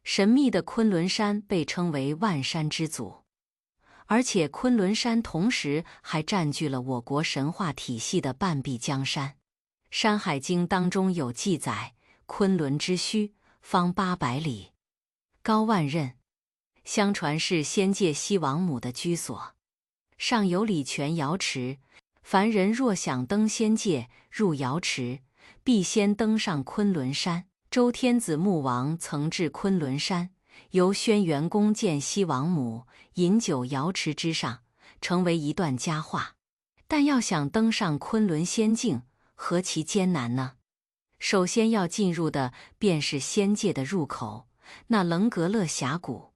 神秘的昆仑山被称为万山之祖，而且昆仑山同时还占据了我国神话体系的半壁江山。《山海经》当中有记载，昆仑之墟，方800里，高万仞，相传是仙界西王母的居所。上有礼泉瑶池，凡人若想登仙界，入瑶池，必先登上昆仑山。周天子穆王曾至昆仑山，由轩辕公见西王母，饮酒瑶池之上，成为一段佳话。但要想登上昆仑仙境，何其艰难呢？首先要进入的便是仙界的入口，那棱格勒峡谷。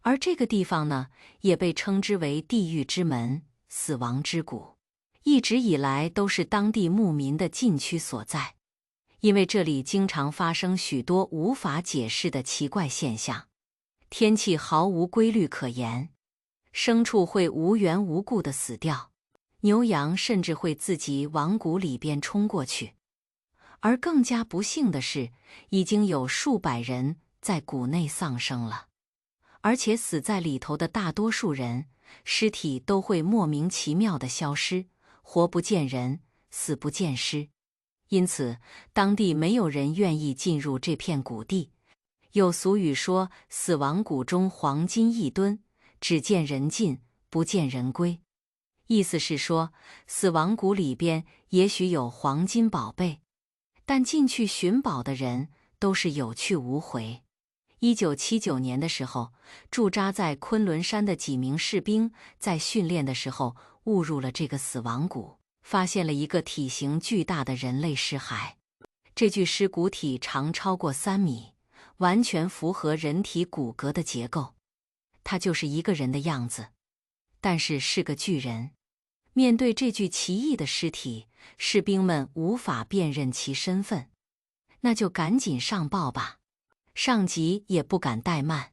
而这个地方呢，也被称之为地狱之门、死亡之谷，一直以来都是当地牧民的禁区所在。因为这里经常发生许多无法解释的奇怪现象，天气毫无规律可言，牲畜会无缘无故地死掉，牛羊甚至会自己往谷里边冲过去。而更加不幸的是，已经有数百人在谷内丧生了，而且死在里头的大多数人，尸体都会莫名其妙地消失，活不见人，死不见尸。因此，当地没有人愿意进入这片谷地。有俗语说：“死亡谷中黄金1吨，只见人进，不见人归。”意思是说，死亡谷里边也许有黄金宝贝，但进去寻宝的人都是有去无回。1979年的时候，驻扎在昆仑山的几名士兵在训练的时候误入了这个死亡谷，发现了一个体型巨大的人类尸骸。这具尸骨体长超过3米，完全符合人体骨骼的结构，它就是一个人的样子，但是个巨人。面对这具奇异的尸体，士兵们无法辨认其身份，那就赶紧上报吧。上级也不敢怠慢，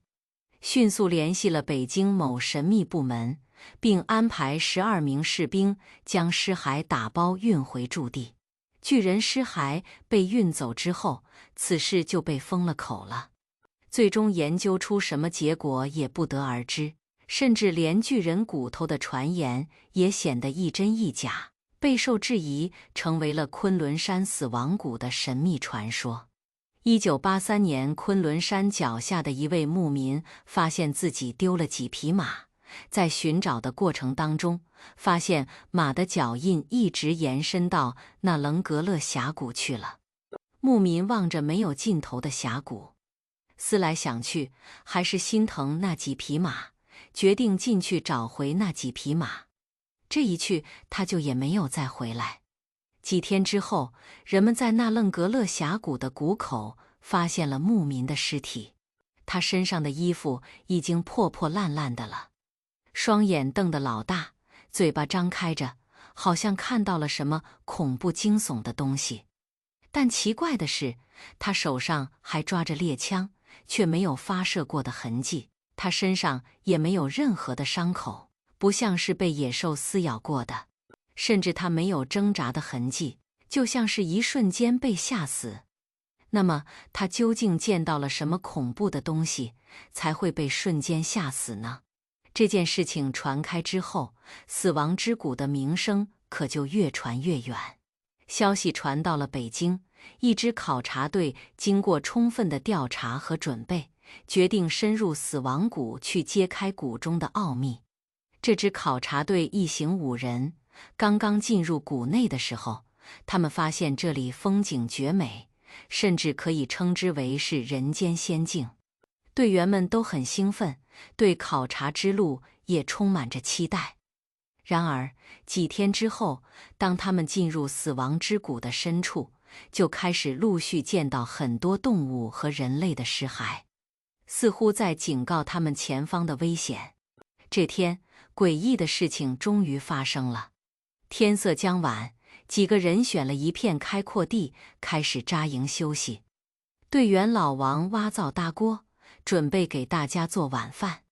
迅速联系了北京某神秘部门，并安排12名士兵将尸骸打包运回驻地。巨人尸骸被运走之后，此事就被封了口了。最终研究出什么结果也不得而知，甚至连巨人骨头的传言也显得一真一假，备受质疑，成为了昆仑山死亡谷的神秘传说。1983年，昆仑山脚下的一位牧民发现自己丢了几匹马，在寻找的过程当中，发现马的脚印一直延伸到那棱格勒峡谷去了。牧民望着没有尽头的峡谷，思来想去，还是心疼那几匹马，决定进去找回那几匹马。这一去，他就也没有再回来。几天之后，人们在那棱格勒峡谷的谷口发现了牧民的尸体，他身上的衣服已经破破烂烂的了，双眼瞪得老大，嘴巴张开着，好像看到了什么恐怖惊悚的东西。但奇怪的是，他手上还抓着猎枪，却没有发射过的痕迹，他身上也没有任何的伤口，不像是被野兽撕咬过的，甚至他没有挣扎的痕迹，就像是一瞬间被吓死。那么他究竟见到了什么恐怖的东西，才会被瞬间吓死呢？这件事情传开之后，死亡之谷的名声可就越传越远。消息传到了北京，一支考察队经过充分的调查和准备，决定深入死亡谷去揭开谷中的奥秘。这支考察队一行5人，刚刚进入谷内的时候，他们发现这里风景绝美，甚至可以称之为是人间仙境。队员们都很兴奋，对考察之路也充满着期待。然而几天之后，当他们进入死亡之谷的深处，就开始陆续见到很多动物和人类的尸骸，似乎在警告他们前方的危险。这天，诡异的事情终于发生了。天色将晚，几个人选了一片开阔地，开始扎营休息。队员老王挖灶搭锅，准备给大家做晚饭。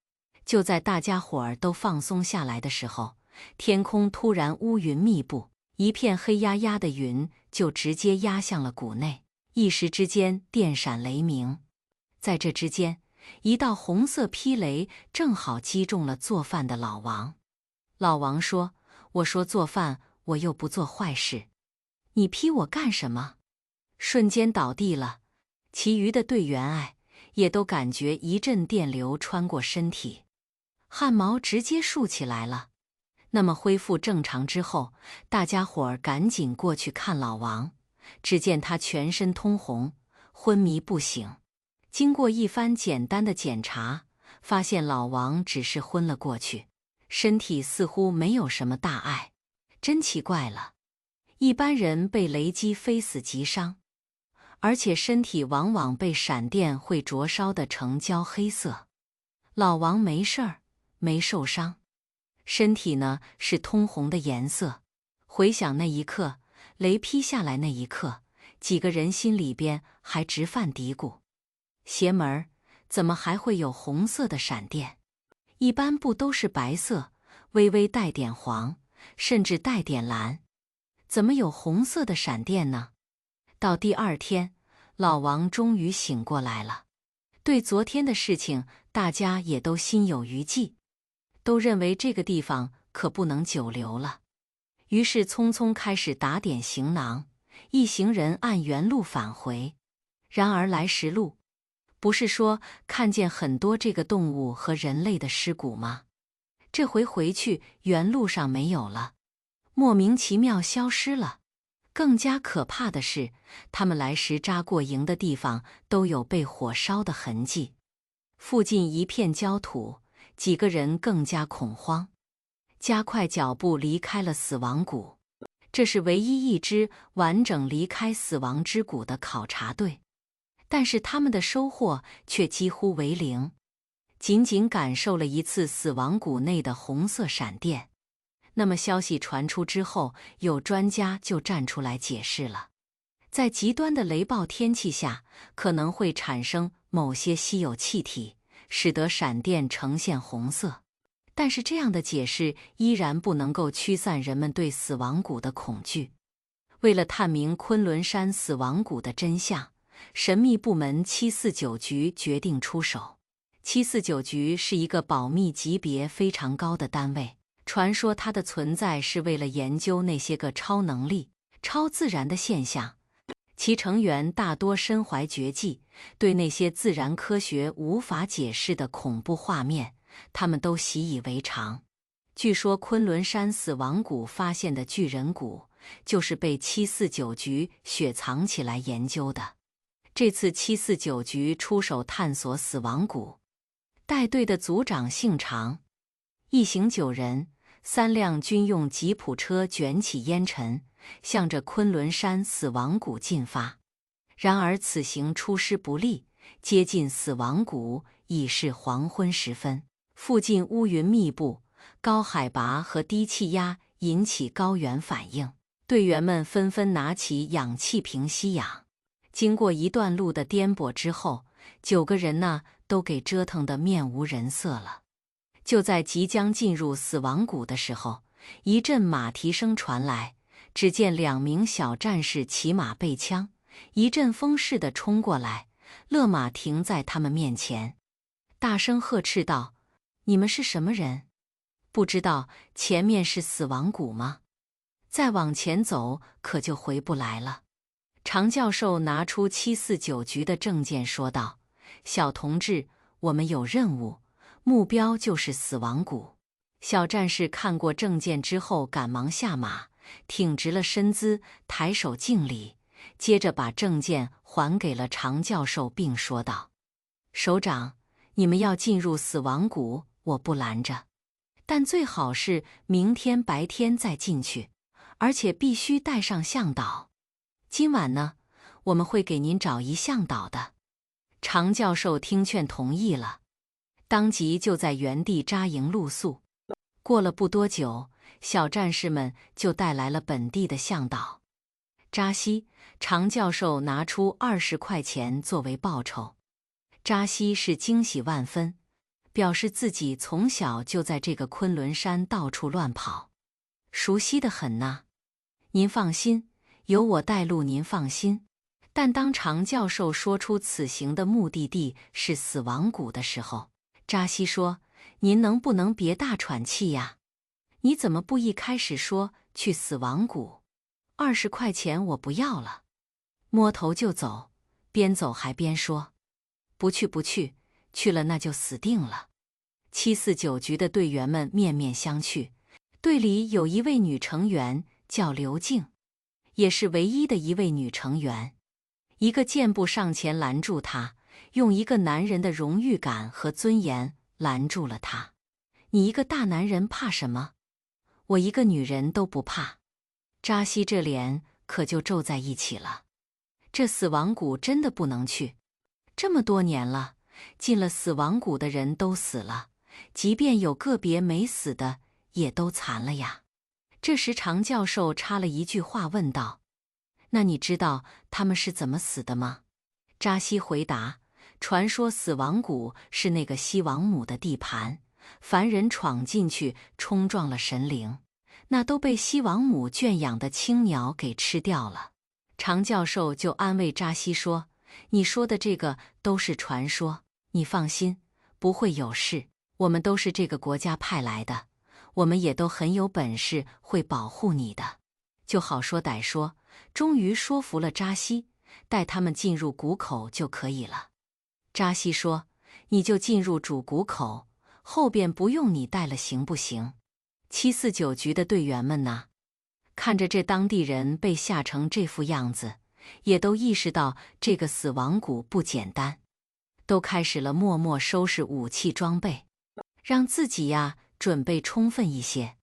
就在大家伙儿都放松下来的时候，天空突然乌云密布，一片黑压压的云就直接压向了谷内，一时之间电闪雷鸣。在这之间，一道红色霹雷正好击中了做饭的老王。老王说：“我说做饭，我又不做坏事，你劈我干什么？”瞬间倒地了。其余的队员也都感觉一阵电流穿过身体，汗毛直接竖起来了。那么恢复正常之后，大家伙儿赶紧过去看老王，只见他全身通红，昏迷不醒。经过一番简单的检查，发现老王只是昏了过去，身体似乎没有什么大碍。真奇怪了，一般人被雷击非死即伤，而且身体往往被闪电会灼烧得呈焦黑色。老王没事儿，没受伤，身体呢是通红的颜色。回想那一刻，雷劈下来那一刻，几个人心里边还直犯嘀咕：邪门儿，怎么还会有红色的闪电？一般不都是白色，微微带点黄，甚至带点蓝，怎么有红色的闪电呢？到第二天，老王终于醒过来了。对昨天的事情，大家也都心有余悸，都认为这个地方可不能久留了，于是匆匆开始打点行囊，一行人按原路返回。然而来时路，不是说看见很多这个动物和人类的尸骨吗？这回回去原路上没有了，莫名其妙消失了。更加可怕的是，他们来时扎过营的地方都有被火烧的痕迹，附近一片焦土，几个人更加恐慌，加快脚步离开了死亡谷。这是唯一一支完整离开死亡之谷的考察队，但是他们的收获却几乎为零，仅仅感受了一次死亡谷内的红色闪电。那么消息传出之后，有专家就站出来解释了，在极端的雷暴天气下，可能会产生某些稀有气体，使得闪电呈现红色。但是这样的解释依然不能够驱散人们对死亡谷的恐惧。为了探明昆仑山死亡谷的真相，神秘部门749局决定出手。749局是一个保密级别非常高的单位，传说它的存在是为了研究那些个超能力、超自然的现象。其成员大多身怀绝技，对那些自然科学无法解释的恐怖画面，他们都习以为常。据说昆仑山死亡谷发现的巨人骨，就是被749局雪藏起来研究的。这次749局出手探索死亡谷，带队的组长姓常，一行9人，3辆军用吉普车卷起烟尘，向着昆仑山死亡谷进发。然而此行出师不利，接近死亡谷已是黄昏时分，附近乌云密布，高海拔和低气压引起高原反应，队员们纷纷拿起氧气瓶吸氧。经过一段路的颠簸之后，9个人呢都给折腾得面无人色了。就在即将进入死亡谷的时候，一阵马蹄声传来，只见2名小战士骑马背枪，一阵风似的冲过来，勒马停在他们面前，大声呵斥道：“你们是什么人？不知道前面是死亡谷吗？再往前走可就回不来了。”常教授拿出749局的证件说道：“小同志，我们有任务，目标就是死亡谷。”小战士看过证件之后赶忙下马，挺直了身姿，抬手敬礼，接着把证件还给了常教授，并说道：“首长，你们要进入死亡谷，我不拦着，但最好是明天白天再进去，而且必须带上向导。今晚呢，我们会给您找一向导的。”常教授听劝同意了，当即就在原地扎营露宿。过了不多久，小战士们就带来了本地的向导扎西。常教授拿出20块钱作为报酬，扎西是惊喜万分，表示自己从小就在这个昆仑山到处乱跑，熟悉得很呐。您放心，有我带路，您放心。但当常教授说出此行的目的地是死亡谷的时候，扎西说：“您能不能别大喘气呀？你怎么不一开始说去死亡谷？20块钱我不要了。”摸头就走，边走还边说：“不去不去，去了那就死定了。”749局的队员们面面相觑，队里有一位女成员叫刘静，也是唯一的一位女成员。一个箭步上前拦住她，用一个男人的荣誉感和尊严拦住了她。你一个大男人怕什么？我一个女人都不怕。扎西这脸可就皱在一起了。这死亡谷真的不能去。这么多年了，进了死亡谷的人都死了，即便有个别没死的，也都残了呀。这时常教授插了一句话问道：“那你知道他们是怎么死的吗？”扎西回答：“传说死亡谷是那个西王母的地盘，凡人闯进去冲撞了神灵，那都被西王母圈养的青鸟给吃掉了。”常教授就安慰扎西说：“你说的这个都是传说，你放心，不会有事。我们都是这个国家派来的，我们也都很有本事，会保护你的。”就好说歹说，终于说服了扎西，带他们进入谷口就可以了。扎西说：“你就进入主谷口，后边不用你带了，行不行？”749局的队员们呢，看着这当地人被吓成这副样子，也都意识到这个死亡谷不简单，都开始了默默收拾武器装备，让自己呀准备充分一些。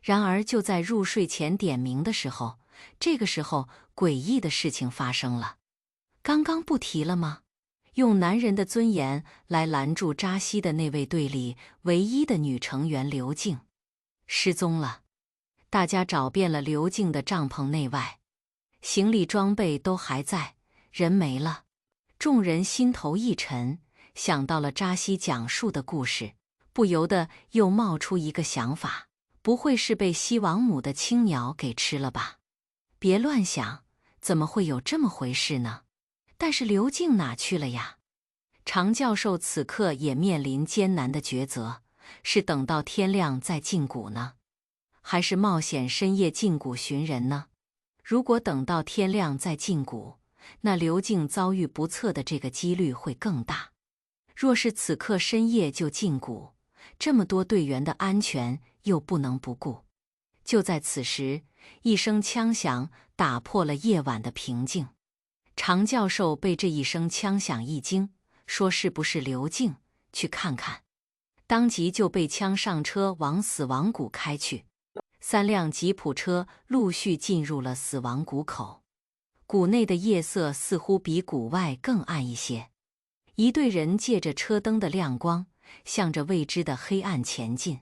然而就在入睡前点名的时候，这个时候诡异的事情发生了。刚刚不提了吗？用男人的尊严来拦住扎西的那位队里唯一的女成员刘静失踪了。大家找遍了刘静的帐篷内外，行李装备都还在，人没了。众人心头一沉，想到了扎西讲述的故事，不由得又冒出一个想法：不会是被西王母的青鸟给吃了吧？别乱想，怎么会有这么回事呢？但是刘静哪去了呀？常教授此刻也面临艰难的抉择，是等到天亮再进谷呢，还是冒险深夜进谷寻人呢？如果等到天亮再进谷，那刘静遭遇不测的这个几率会更大。若是此刻深夜就进谷，这么多队员的安全又不能不顾。就在此时，一声枪响打破了夜晚的平静。常教授被这一声枪响一惊，说是不是刘静，去看看。当即就被枪上车往死亡谷开去。3辆吉普车陆续进入了死亡谷口，谷内的夜色似乎比谷外更暗一些。一队人借着车灯的亮光，向着未知的黑暗前进。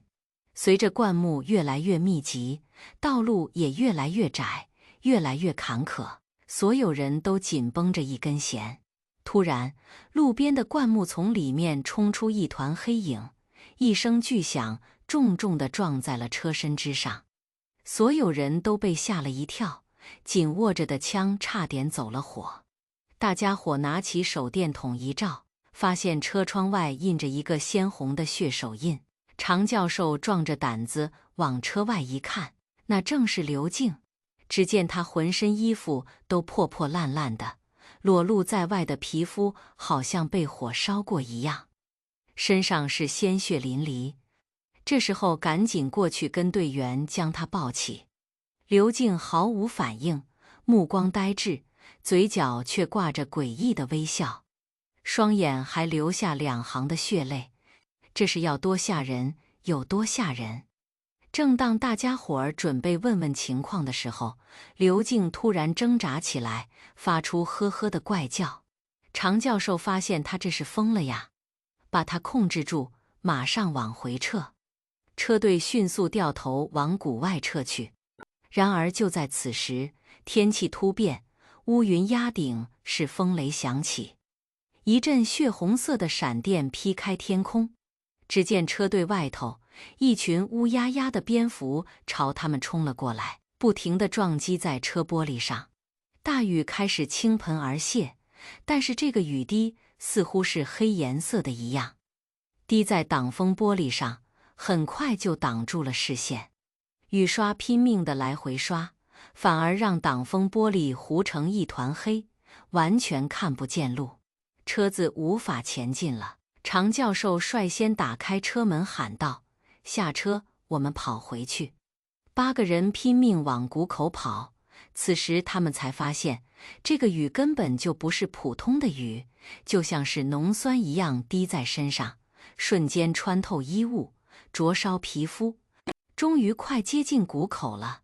随着灌木越来越密集，道路也越来越窄，越来越坎坷，所有人都紧绷着一根弦。突然，路边的灌木丛里面冲出一团黑影，一声巨响，重重地撞在了车身之上。所有人都被吓了一跳，紧握着的枪差点走了火。大家伙拿起手电筒一照，发现车窗外印着一个鲜红的血手印。常教授壮着胆子往车外一看，那正是刘静。只见他浑身衣服都破破烂烂的，裸露在外的皮肤好像被火烧过一样，身上是鲜血淋漓。这时候赶紧过去跟队员将他抱起。刘静毫无反应，目光呆滞，嘴角却挂着诡异的微笑，双眼还流下2行的血泪。这是要多吓人，有多吓人？正当大家伙儿准备问问情况的时候，刘静突然挣扎起来，发出呵呵的怪叫。常教授发现他这是疯了呀，把他控制住，马上往回撤。车队迅速掉头往谷外撤去。然而就在此时，天气突变，乌云压顶，是风雷响起，一阵血红色的闪电劈开天空。只见车队外头，一群乌压压的蝙蝠朝他们冲了过来，不停地撞击在车玻璃上。大雨开始倾盆而泻，但是这个雨滴似乎是黑颜色的一样，滴在挡风玻璃上，很快就挡住了视线。雨刷拼命地来回刷，反而让挡风玻璃糊成一团黑，完全看不见路，车子无法前进了。常教授率先打开车门喊道：“下车，我们跑回去。”8个人拼命往谷口跑，此时他们才发现，这个雨根本就不是普通的雨，就像是浓酸一样滴在身上，瞬间穿透衣物，灼烧皮肤。终于快接近谷口了，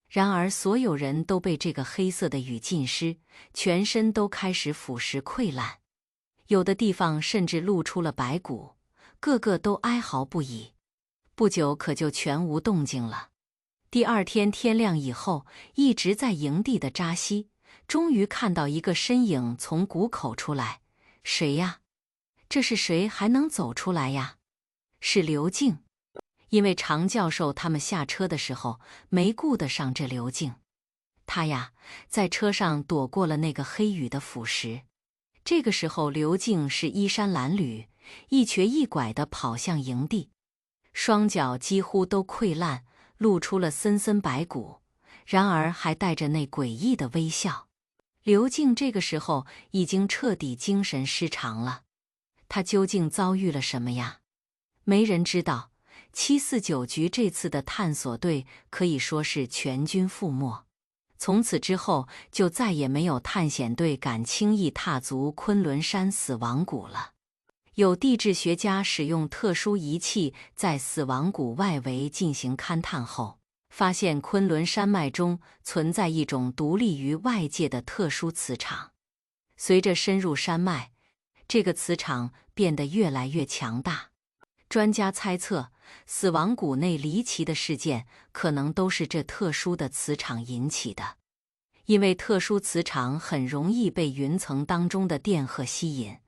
然而所有人都被这个黑色的雨浸湿，全身都开始腐蚀溃烂，有的地方甚至露出了白骨，个个都哀嚎不已。不久可就全无动静了。第二天天亮以后，一直在营地的扎西终于看到一个身影从谷口出来。谁呀？这是谁还能走出来呀？是刘静。因为常教授他们下车的时候没顾得上这刘静，他呀在车上躲过了那个黑雨的腐蚀。这个时候刘静是衣衫褴褛，一瘸一拐地跑向营地，双脚几乎都溃烂，露出了森森白骨，然而还带着那诡异的微笑。刘静这个时候已经彻底精神失常了，他究竟遭遇了什么呀？没人知道。749局这次的探索队可以说是全军覆没，从此之后就再也没有探险队敢轻易踏足昆仑山死亡谷了。有地质学家使用特殊仪器在死亡谷外围进行勘探后，发现昆仑山脉中存在一种独立于外界的特殊磁场。随着深入山脉，这个磁场变得越来越强大。专家猜测，死亡谷内离奇的事件可能都是这特殊的磁场引起的。因为特殊磁场很容易被云层当中的电荷吸引，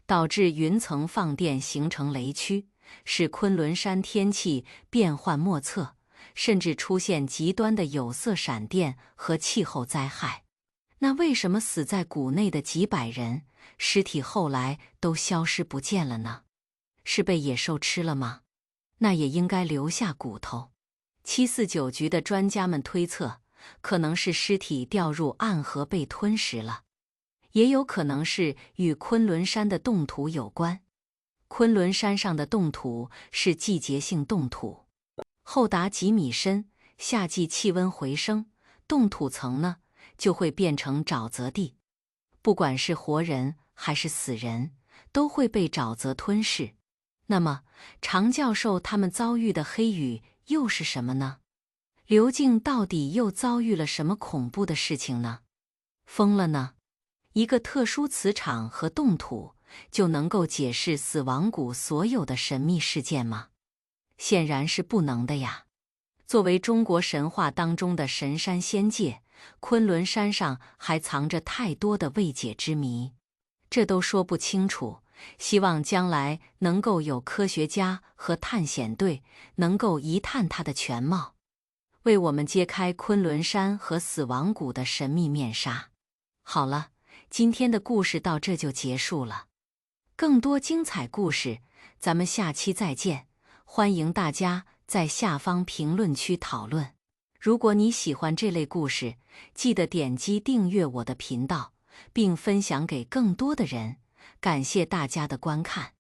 导致云层放电形成雷区，使昆仑山天气变幻莫测，甚至出现极端的有色闪电和气候灾害。那为什么死在谷内的几百人尸体后来都消失不见了呢？是被野兽吃了吗？那也应该留下骨头。749局的专家们推测，可能是尸体掉入暗河被吞食了，也有可能是与昆仑山的冻土有关。昆仑山上的冻土是季节性冻土，厚达几米深，夏季气温回升，冻土层呢就会变成沼泽地，不管是活人还是死人，都会被沼泽吞噬。那么，常教授他们遭遇的黑雨又是什么呢？刘静到底又遭遇了什么恐怖的事情呢？疯了呢？一个特殊磁场和冻土就能够解释死亡谷所有的神秘事件吗？显然是不能的呀。作为中国神话当中的神山仙界，昆仑山上还藏着太多的未解之谜，这都说不清楚。希望将来能够有科学家和探险队能够一探它的全貌，为我们揭开昆仑山和死亡谷的神秘面纱。好了，今天的故事到这就结束了。更多精彩故事，咱们下期再见。欢迎大家在下方评论区讨论。如果你喜欢这类故事，记得点击订阅我的频道，并分享给更多的人。感谢大家的观看。